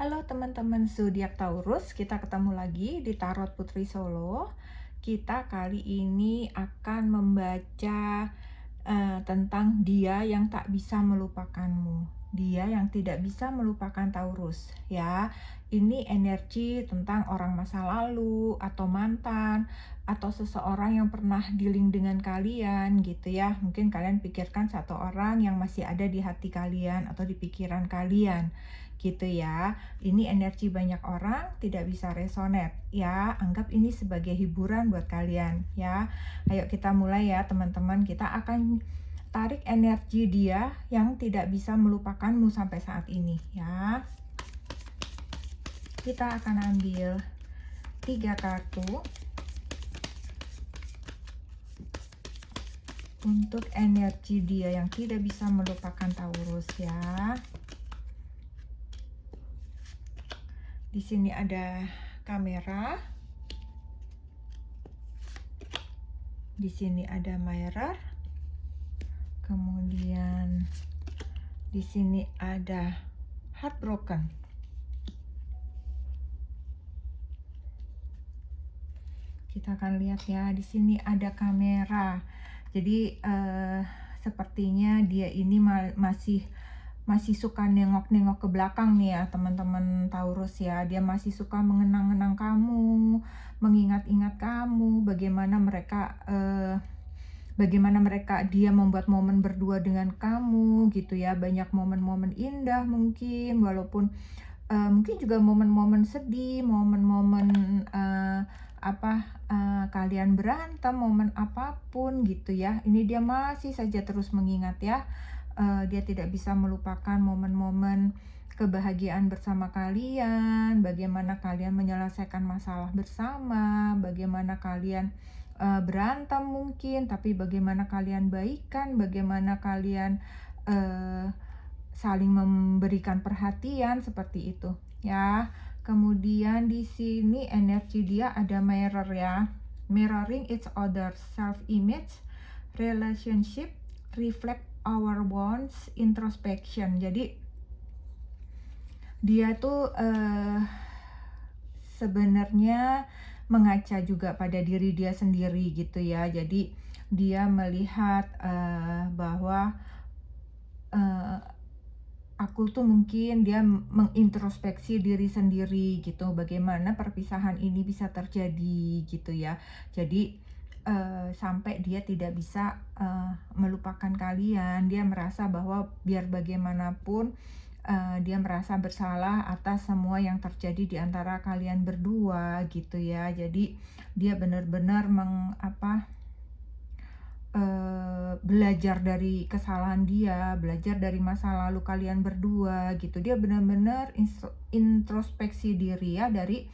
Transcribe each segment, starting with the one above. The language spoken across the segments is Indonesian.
Halo teman-teman zodiak Taurus, kita ketemu lagi di Tarot Putri Solo. Kita kali ini akan membaca tentang dia yang tak bisa melupakanmu. Dia yang tidak bisa melupakan Taurus, ya. Ini energi tentang orang masa lalu atau mantan atau seseorang yang pernah dealing dengan kalian gitu ya. Mungkin kalian pikirkan satu orang yang masih ada di hati kalian atau di pikiran kalian gitu ya. Ini energi banyak orang tidak bisa resonate ya. Anggap ini sebagai hiburan buat kalian ya. Ayo kita mulai ya teman-teman. Kita akan tarik energi dia yang tidak bisa melupakanmu sampai saat ini ya. Kita akan ambil 3 kartu untuk energi dia yang tidak bisa melupakan Taurus ya. Di sini ada kamera. Di sini ada mirror. Kemudian di sini ada heartbroken. Kita akan lihat ya, di sini ada kamera. Jadi sepertinya dia ini masih suka nengok-nengok ke belakang nih ya teman-teman Taurus ya. Dia masih suka mengenang-enang kamu, mengingat-ingat kamu, bagaimana mereka dia membuat momen berdua dengan kamu gitu ya. Banyak momen-momen indah mungkin, walaupun mungkin juga momen-momen sedih, momen-momen kalian berantem, momen apapun gitu ya. Ini dia masih saja terus mengingat ya. Dia tidak bisa melupakan momen-momen kebahagiaan bersama kalian, bagaimana kalian menyelesaikan masalah bersama, bagaimana kalian berantem mungkin, tapi bagaimana kalian baikan, bagaimana kalian saling memberikan perhatian seperti itu ya. Kemudian di sini energi dia ada mirror ya. Mirroring each other, self image, relationship, reflect our bonds, introspection. Jadi dia tuh sebenarnya mengaca juga pada diri dia sendiri gitu ya. Jadi dia melihat bahwa aku tuh mungkin dia mengintrospeksi diri sendiri gitu, bagaimana perpisahan ini bisa terjadi gitu ya. Jadi sampai dia tidak bisa melupakan kalian. Dia merasa bahwa biar bagaimanapun dia merasa bersalah atas semua yang terjadi di antara kalian berdua gitu ya. Jadi dia benar-benar belajar dari kesalahan dia, belajar dari masa lalu kalian berdua gitu. Dia benar-benar introspeksi diri ya dari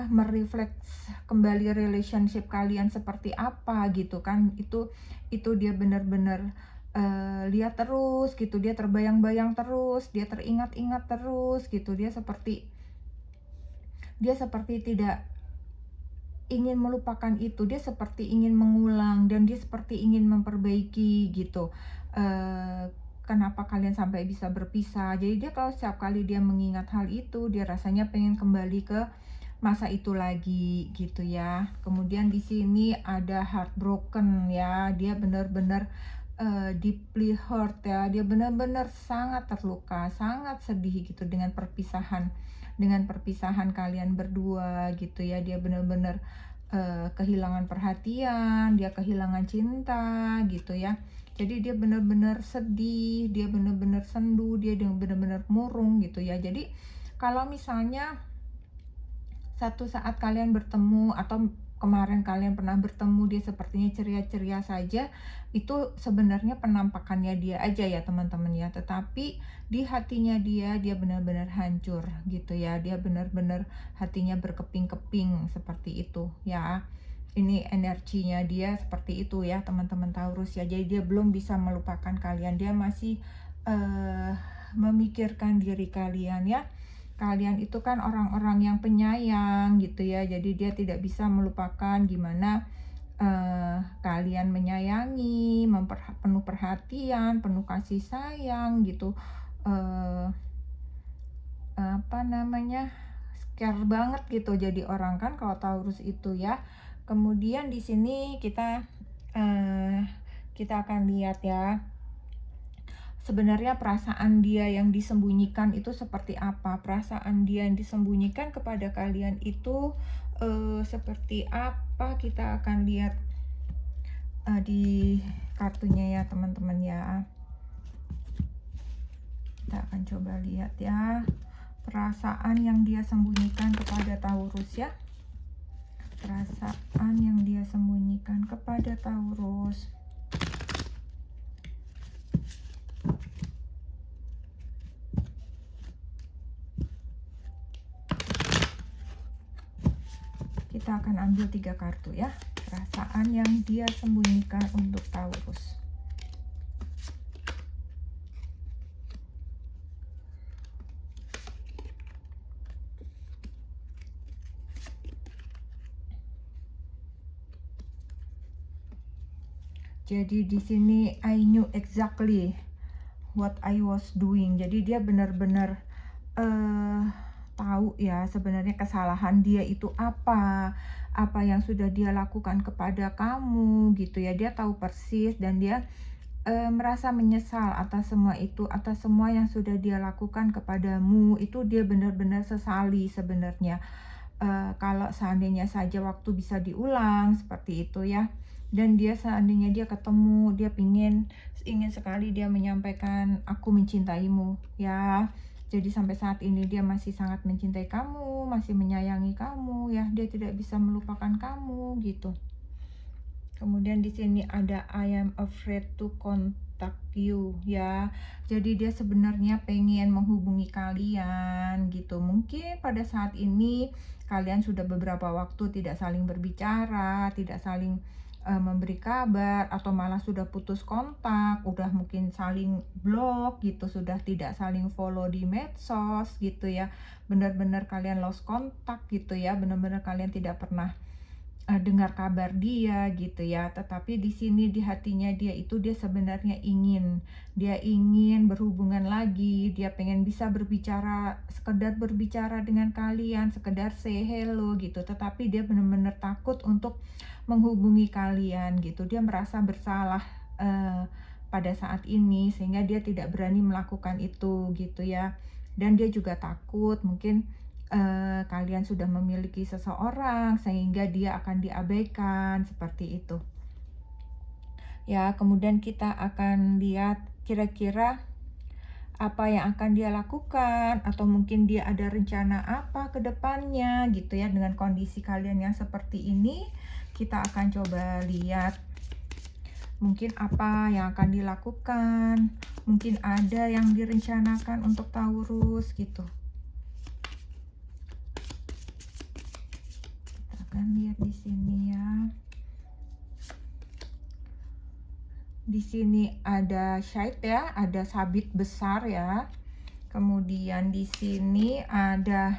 merefleks kembali relationship kalian seperti apa gitu kan. Itu dia benar-benar lihat terus gitu, dia terbayang-bayang terus, dia teringat-ingat terus gitu. Dia seperti tidak ingin melupakan itu, dia seperti ingin mengulang dan dia seperti ingin memperbaiki gitu. Kenapa kalian sampai bisa berpisah? Jadi dia kalau setiap kali dia mengingat hal itu, dia rasanya pengen kembali ke masa itu lagi gitu ya. Kemudian di sini ada heartbroken ya. Dia benar-benar deeply hurt ya. Dia benar-benar sangat terluka, sangat sedih gitu dengan perpisahan kalian berdua gitu ya. Dia benar-benar kehilangan perhatian, dia kehilangan cinta gitu ya. Jadi dia benar-benar sedih, dia benar-benar sendu, dia benar-benar murung gitu ya. Jadi kalau misalnya satu saat kalian bertemu atau kemarin kalian pernah bertemu, dia sepertinya ceria-ceria saja, itu sebenarnya penampakannya dia aja ya teman-teman ya. Tetapi di hatinya dia benar-benar hancur gitu ya. Dia benar-benar hatinya berkeping-keping seperti itu ya. Ini energinya dia seperti itu ya teman-teman Taurus ya. Jadi dia belum bisa melupakan kalian. Dia masih memikirkan diri kalian ya. Kalian itu kan orang-orang yang penyayang gitu ya. Jadi dia tidak bisa melupakan gimana kalian menyayangi, penuh perhatian, penuh kasih sayang gitu, eee, apa namanya, care banget gitu jadi orang kan kalau Taurus itu ya. Kemudian di sini kita akan lihat ya, sebenarnya perasaan dia yang disembunyikan itu seperti apa? Perasaan dia yang disembunyikan kepada kalian itu, seperti apa? Kita akan lihat, di kartunya ya teman-teman ya. Kita akan coba lihat ya, perasaan yang dia sembunyikan kepada Taurus ya. Perasaan yang dia sembunyikan kepada Taurus. Kita akan ambil 3 kartu ya. Perasaan yang dia sembunyikan untuk Taurus. Jadi di sini I knew exactly what I was doing. Jadi dia benar-benar tahu ya sebenarnya kesalahan dia itu apa yang sudah dia lakukan kepada kamu gitu ya. Dia tahu persis dan dia merasa menyesal atas semua itu, atas semua yang sudah dia lakukan kepadamu. Itu dia benar-benar sesali sebenarnya. Kalau seandainya saja waktu bisa diulang seperti itu ya, dan dia seandainya dia ketemu, dia ingin sekali dia menyampaikan, "Aku mencintaimu," ya. Jadi sampai saat ini dia masih sangat mencintai kamu, masih menyayangi kamu ya, dia tidak bisa melupakan kamu gitu. Kemudian di sini ada I am afraid to contact you ya. Jadi dia sebenarnya pengen menghubungi kalian gitu. Mungkin pada saat ini kalian sudah beberapa waktu tidak saling berbicara, tidak saling memberi kabar, atau malah sudah putus kontak, udah mungkin saling blok gitu, sudah tidak saling follow di medsos gitu ya. Benar-benar kalian lost kontak gitu ya, benar-benar kalian tidak pernah dengar kabar dia gitu ya. Tetapi di sini di hatinya dia sebenarnya dia ingin berhubungan lagi, dia pengen bisa berbicara, sekedar berbicara dengan kalian, sekedar say hello gitu. Tetapi dia benar-benar takut untuk menghubungi kalian gitu. Dia merasa bersalah pada saat ini sehingga dia tidak berani melakukan itu gitu ya. Dan dia juga takut mungkin kalian sudah memiliki seseorang sehingga dia akan diabaikan seperti itu. Ya, kemudian kita akan lihat kira-kira apa yang akan dia lakukan, atau mungkin dia ada rencana apa ke depannya gitu ya. Dengan kondisi kalian yang seperti ini, kita akan coba lihat mungkin apa yang akan dilakukan, mungkin ada yang direncanakan untuk Taurus gitu. Lihat di sini ya. Di sini ada shade ya, ada sabit besar ya. Kemudian di sini ada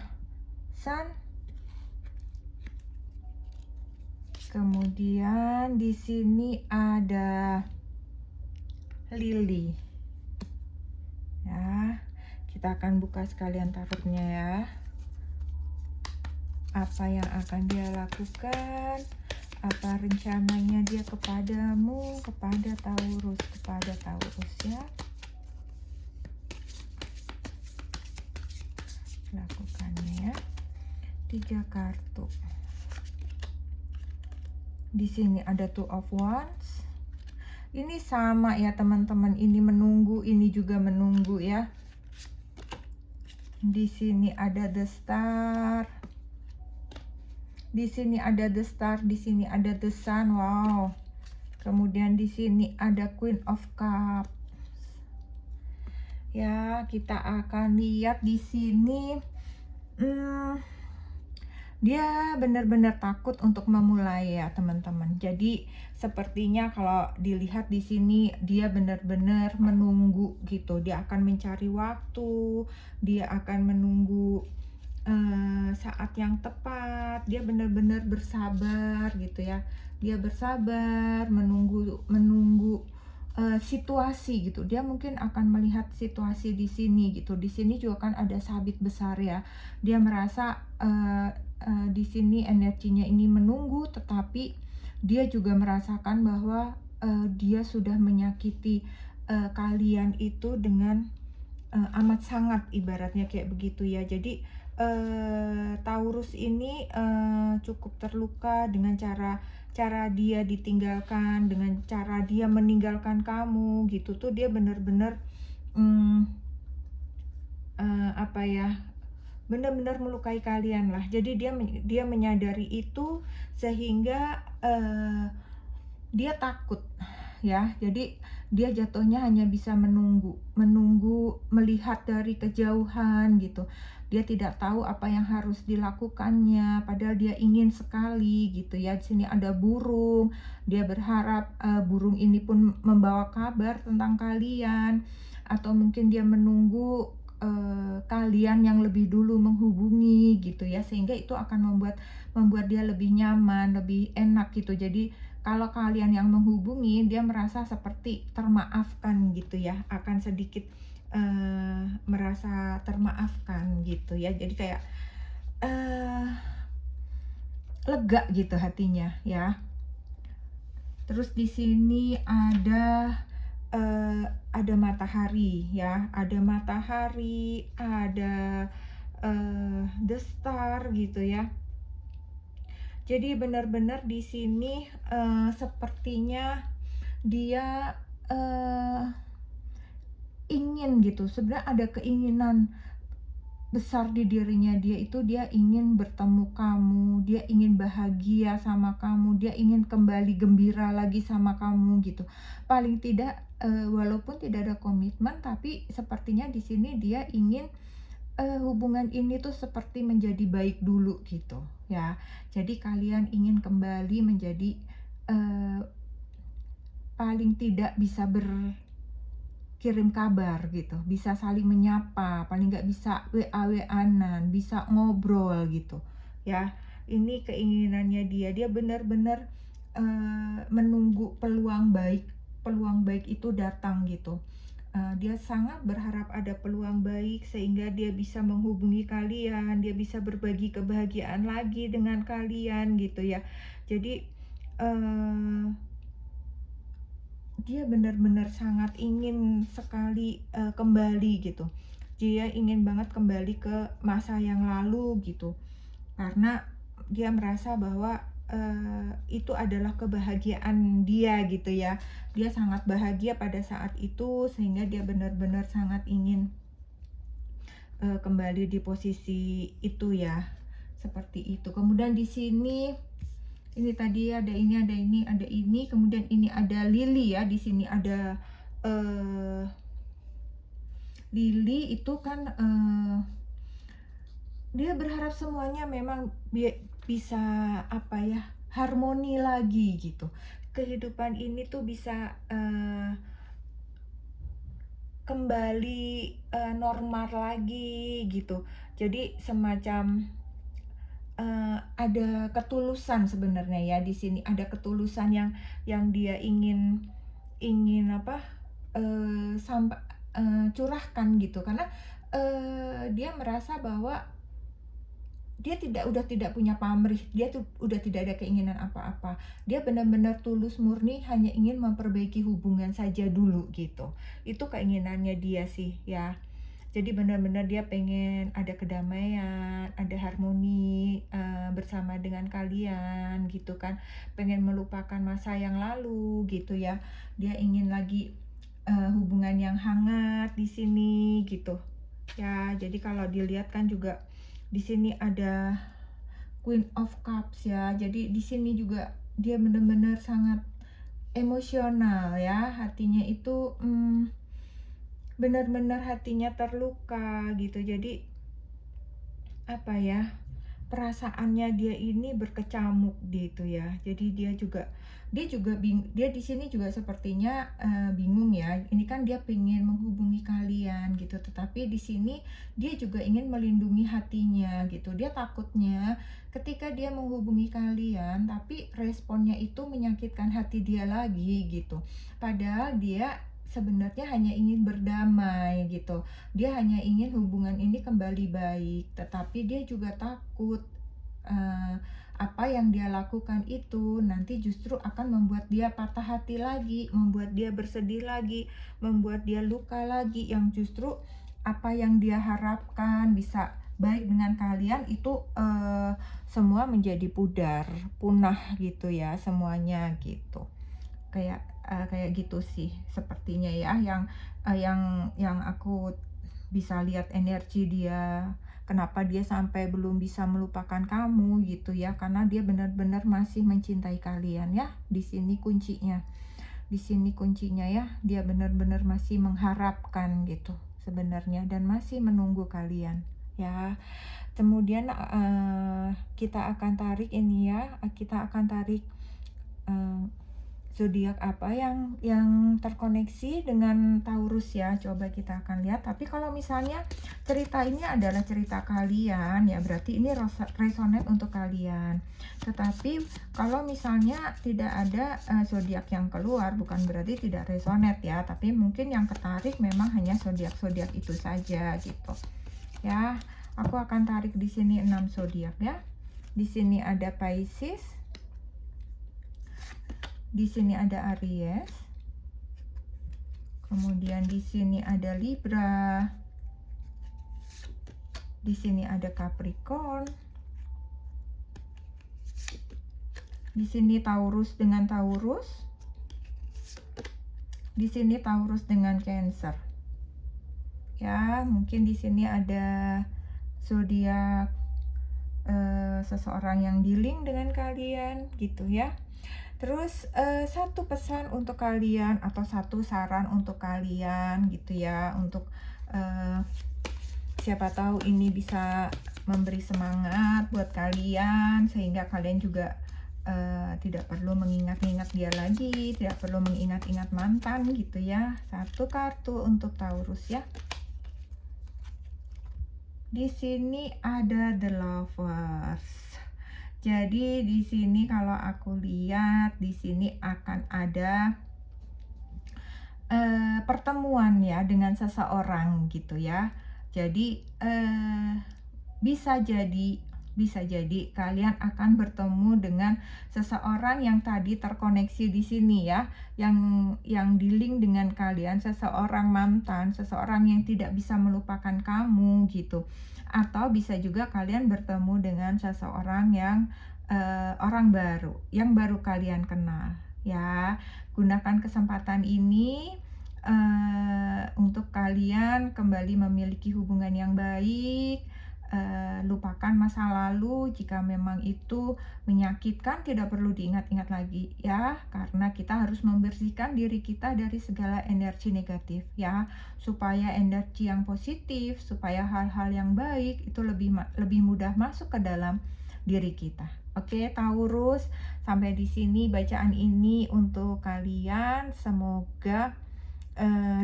sun. Kemudian di sini ada lily. Ya, kita akan buka sekalian tarotnya ya. Apa yang akan dia lakukan, apa rencananya dia kepadamu, kepada Taurus ya. Lakukannya ya. 3 kartu. Di sini ada Two of Wands. Ini sama ya teman-teman, ini menunggu, ini juga menunggu ya. Di sini ada The Star. Di sini ada The Star, di sini ada The Sun. Wow. Kemudian di sini ada Queen of Cups. Ya, kita akan lihat di sini. Dia benar-benar takut untuk memulai ya, teman-teman. Jadi sepertinya kalau dilihat di sini dia benar-benar menunggu gitu. Dia akan mencari waktu, dia akan menunggu saat yang tepat, dia benar-benar bersabar gitu ya. Dia bersabar menunggu menunggu, situasi gitu. Dia mungkin akan melihat situasi di sini gitu. Di sini juga kan ada sabit besar ya. Dia merasa, di sini energinya ini menunggu, tetapi dia juga merasakan bahwa, dia sudah menyakiti, kalian itu dengan amat sangat ibaratnya kayak begitu ya. Jadi, Taurus ini, cukup terluka dengan cara cara dia ditinggalkan, dengan cara dia meninggalkan kamu gitu tuh dia bener-bener, mmm, apa ya, benar-benar melukai kalian lah. Jadi dia menyadari itu sehingga, dia takut ya. Jadi dia jatuhnya hanya bisa menunggu, menunggu melihat dari kejauhan gitu. Dia tidak tahu apa yang harus dilakukannya, padahal dia ingin sekali gitu ya. Di sini ada burung, dia berharap, burung ini pun membawa kabar tentang kalian, atau mungkin dia menunggu, kalian yang lebih dulu menghubungi gitu ya, sehingga itu akan membuat membuat dia lebih nyaman, lebih enak gitu. Jadi kalau kalian yang menghubungi, dia merasa seperti termaafkan gitu ya, akan sedikit, merasa termaafkan gitu ya. Jadi kayak, eee, lega gitu hatinya ya. Terus di sini ada matahari ya, ada matahari, ada, the star gitu ya. Jadi benar-benar di sini, sepertinya dia, eee, ingin gitu, sebenarnya ada keinginan besar di dirinya dia itu, dia ingin bertemu kamu, dia ingin bahagia sama kamu, dia ingin kembali gembira lagi sama kamu gitu. Paling tidak, walaupun tidak ada komitmen, tapi sepertinya di sini dia ingin, hubungan ini tuh seperti menjadi baik dulu gitu ya. Jadi kalian ingin kembali menjadi, eee, paling tidak bisa kirim kabar gitu, bisa saling menyapa, paling nggak bisa WA-WA-an, bisa ngobrol gitu, ya. Ini keinginannya dia, dia benar-benar, menunggu peluang baik itu datang gitu. Dia sangat berharap ada peluang baik sehingga dia bisa menghubungi kalian, dia bisa berbagi kebahagiaan lagi dengan kalian gitu ya. Jadi, eee dia benar-benar sangat ingin sekali, kembali gitu. Dia ingin banget kembali ke masa yang lalu gitu. Karena dia merasa bahwa, itu adalah kebahagiaan dia gitu ya. Dia sangat bahagia pada saat itu sehingga dia benar-benar sangat ingin, kembali di posisi itu ya, seperti itu. Kemudian di sini, ini tadi ada ini, ada ini, kemudian ini ada lili ya, di sini ada, eee, lili itu kan, dia berharap semuanya memang bisa, apa ya, harmoni lagi gitu. Kehidupan ini tuh bisa, kembali, normal lagi gitu. Jadi semacam, ada ketulusan sebenarnya ya di sini, ada ketulusan yang dia ingin ingin apa, curahkan gitu. Karena, dia merasa bahwa udah tidak punya pamrih, dia tuh udah tidak ada keinginan apa-apa. Dia benar-benar tulus murni hanya ingin memperbaiki hubungan saja dulu gitu. Itu keinginannya dia sih ya. Jadi benar-benar dia pengen ada kedamaian, ada harmoni, bersama dengan kalian gitu kan. Pengen melupakan masa yang lalu gitu ya. Dia ingin lagi, hubungan yang hangat di sini gitu. Ya, jadi kalau dilihat kan juga di sini ada Queen of Cups ya. Jadi di sini juga dia benar-benar sangat emosional ya. Hatinya itu, benar-benar hatinya terluka gitu. Jadi apa ya, perasaannya dia ini berkecamuk gitu ya. Jadi dia di sini juga sepertinya, bingung ya. Ini kan dia pengen menghubungi kalian gitu, tetapi di sini dia juga ingin melindungi hatinya gitu. Dia takutnya ketika dia menghubungi kalian, tapi responnya itu menyakitkan hati dia lagi gitu. Padahal dia sebenarnya hanya ingin berdamai gitu. Dia hanya ingin hubungan ini kembali baik, tetapi dia juga takut, apa yang dia lakukan itu nanti justru akan membuat dia patah hati lagi, membuat dia bersedih lagi, membuat dia luka lagi, yang justru apa yang dia harapkan bisa baik dengan kalian itu, semua menjadi pudar, punah gitu ya semuanya gitu. Kayak gitu sih sepertinya ya, yang aku bisa lihat energi dia. Kenapa dia sampai belum bisa melupakan kamu gitu ya, karena dia benar-benar masih mencintai kalian ya. Di sini kuncinya. Di sini kuncinya ya, dia benar-benar masih mengharapkan gitu sebenarnya dan masih menunggu kalian ya. Kemudian, kita akan tarik ini ya, kita akan tarik, eee zodiak apa yang terkoneksi dengan Taurus ya, coba kita akan lihat. Tapi kalau misalnya cerita ini adalah cerita kalian ya, berarti ini resonate untuk kalian. Tetapi kalau misalnya tidak ada, zodiak yang keluar, bukan berarti tidak resonate ya, tapi mungkin yang ketarik memang hanya zodiak-zodiak itu saja gitu. Ya, aku akan tarik di sini 6 zodiak ya. Di sini ada Pisces, di sini ada Aries, kemudian di sini ada Libra, di sini ada Capricorn, di sini Taurus dengan Taurus, di sini Taurus dengan Cancer. Ya, mungkin di sini ada zodiak seseorang yang dealing dengan kalian gitu ya. Terus, satu pesan untuk kalian atau satu saran untuk kalian gitu ya, untuk, siapa tahu ini bisa memberi semangat buat kalian sehingga kalian juga, tidak perlu mengingat-ingat dia lagi, tidak perlu mengingat-ingat mantan gitu ya. Satu kartu untuk Taurus ya. Di sini ada The Lovers. Jadi di sini kalau aku lihat di sini akan ada pertemuan ya dengan seseorang gitu ya. Jadi bisa jadi kalian akan bertemu dengan seseorang yang tadi terkoneksi di sini ya, yang dealing dengan kalian, seseorang mantan, seseorang yang tidak bisa melupakan kamu gitu. Atau bisa juga kalian bertemu dengan seseorang yang orang baru, yang baru kalian kenal ya. Gunakan kesempatan ini untuk kalian kembali memiliki hubungan yang baik. Lupakan masa lalu, jika memang itu menyakitkan tidak perlu diingat-ingat lagi ya, karena kita harus membersihkan diri kita dari segala energi negatif ya, supaya energi yang positif, supaya hal-hal yang baik itu lebih mudah masuk ke dalam diri kita. Oke, Taurus, sampai di sini bacaan ini untuk kalian. Semoga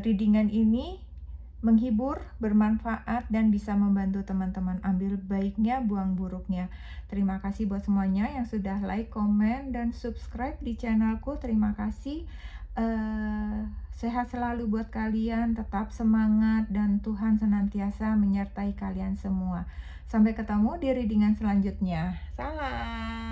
readingan ini menghibur, bermanfaat, dan bisa membantu teman-teman ambil baiknya, buang buruknya. Terima kasih buat semuanya yang sudah like, komen, dan subscribe di channelku. Terima kasih. Sehat selalu buat kalian, tetap semangat, dan Tuhan senantiasa menyertai kalian semua. Sampai ketemu di readingan selanjutnya. Salam.